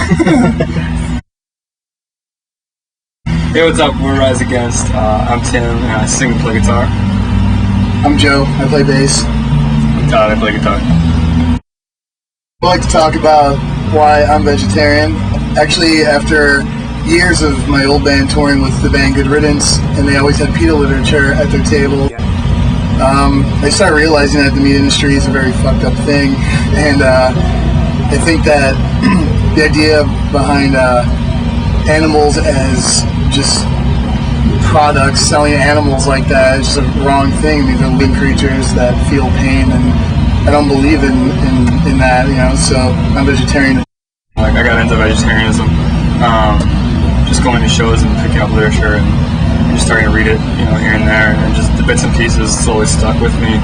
Hey, what's up? We're Rise Against. I'm Tim, and I sing and play guitar. I'm Joe. I play bass. I'm Todd. I play guitar. I'd like to talk about why I'm vegetarian. Actually, after years of my old band touring with the band Good Riddance, and they always had PETA literature at their table, I started realizing that the meat industry is a very fucked up thing, and I think that the idea behind animals as just products, selling animals like that is just a wrong thing. These are living creatures that feel pain, and I don't believe in that, so I'm vegetarian. Like, I got into vegetarianism, just going to shows and picking up literature and just starting to read it, here and there, and just the bits and pieces slowly stuck with me.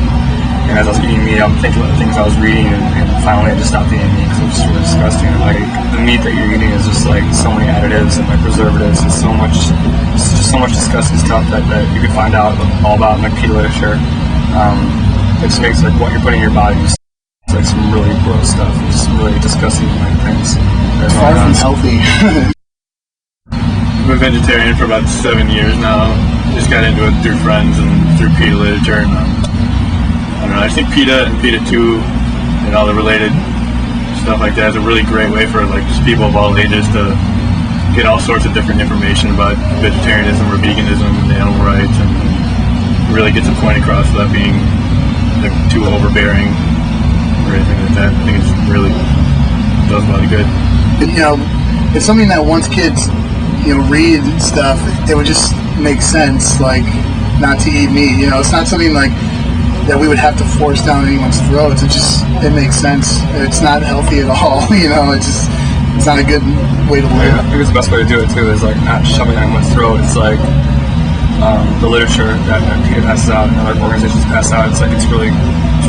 And as I was eating meat, I'm thinking about the things I was reading, and finally I just stopped eating meat because it was just really disgusting. Like, the meat that you're eating is just like so many additives and like preservatives and so much disgusting stuff that you can find out all about in like PETA literature. It just makes like what you're putting in your body. It's like some really gross stuff. It's really disgusting like things. Far from healthy. I've been vegetarian for about 7 years now. Just got into it through friends and through PETA literature. And, I don't know, I think PETA and PETA 2 and all the related stuff like that is a really great way for like just people of all ages to get all sorts of different information about vegetarianism or veganism and animal rights, and really gets a point across without being like too overbearing or anything like that. I think it really does a lot of good. It's something that once kids read stuff, it would just make sense, like, not to eat meat. It's not something like that we would have to force down anyone's throats. It makes sense. It's not healthy at all. It's not a good way to live. Yeah, I think it's the best way to do it too, is like not shoving it down one's throat. It's like the literature that PETA passes out and other organizations pass out. It's really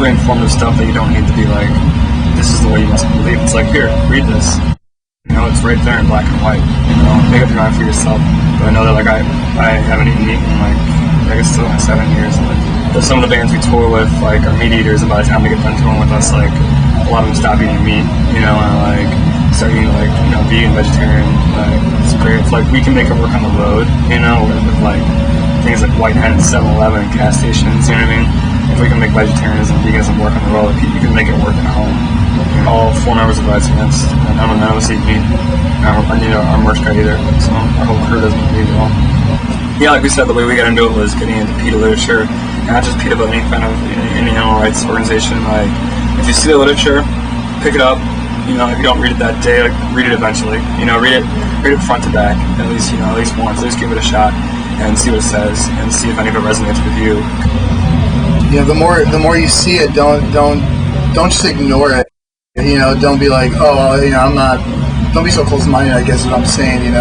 informative stuff that you don't need to be like, this is the way you must believe. It's like, here, read this. It's right there in black and white. Make up your mind for yourself. But I know that like I haven't eaten meat in like, I guess still 7 years. And, like, there's some of the bands we tour with, like, are meat eaters, and by the time they get done touring with us, like, a lot of them stop eating meat, and like start eating like vegan, vegetarian. Like, it's great. It's like we can make it work on the road, with like things like White Hen and 7-Eleven and gas stations. You know what I mean? If we can make vegetarianism and veganism work on the road, you can make it work at home. All 4 members of Rise Against, and none of us eat meat. Our merch guy either, so our whole crew doesn't eat at all. Yeah, like we said, the way we got into it was getting into PETA literature, and not just PETA, but any kind of any animal rights organization. Like, if you see the literature, pick it up. If you don't read it that day, like, read it eventually. Read it front to back, at least once. At least give it a shot and see what it says, and see if any of it resonates with you. The more you see it, don't just ignore it. Don't be like, I'm not. Don't be so close-minded, I guess is what I'm saying. You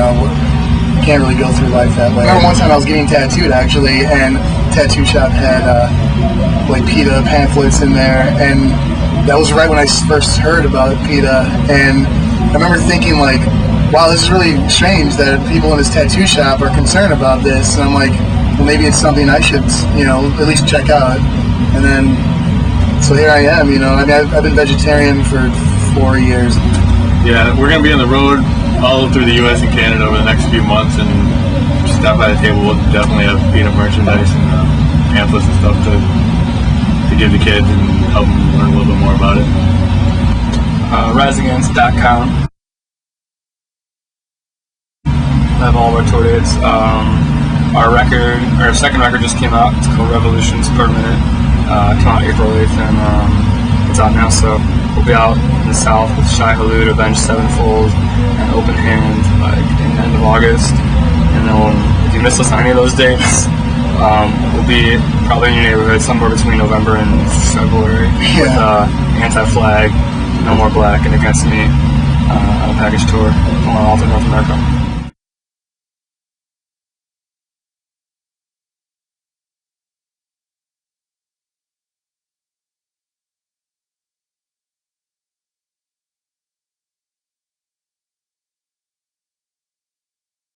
can't really go through life that way. I remember one time I was getting tattooed, actually, and the tattoo shop had like PETA pamphlets in there, and that was right when I first heard about PETA, and I remember thinking like, wow, this is really strange that people in this tattoo shop are concerned about this, and I'm like, well, maybe it's something I should, at least check out. And then, so here I am, I've been vegetarian for 4 years. Yeah, we're going to be on the road all through the U.S. and Canada over the next few months, and just stop by the table. We'll definitely have PETA merchandise and pamphlets and stuff to give the kids and help them learn a little bit more about it. RiseAgainst.com. I have all of our tour dates. Our second record just came out. It's called Revolutions Per Minute. Came out April 8th, and it's out now, so we'll be out in the South with Shy Halud, Avenged Sevenfold, and Open Hand, like, in the end of August. And then if you miss us on any of those dates, we'll be probably in your neighborhood somewhere between November and February with Anti-Flag, No More Black, and Against Me on a package tour going all through North America.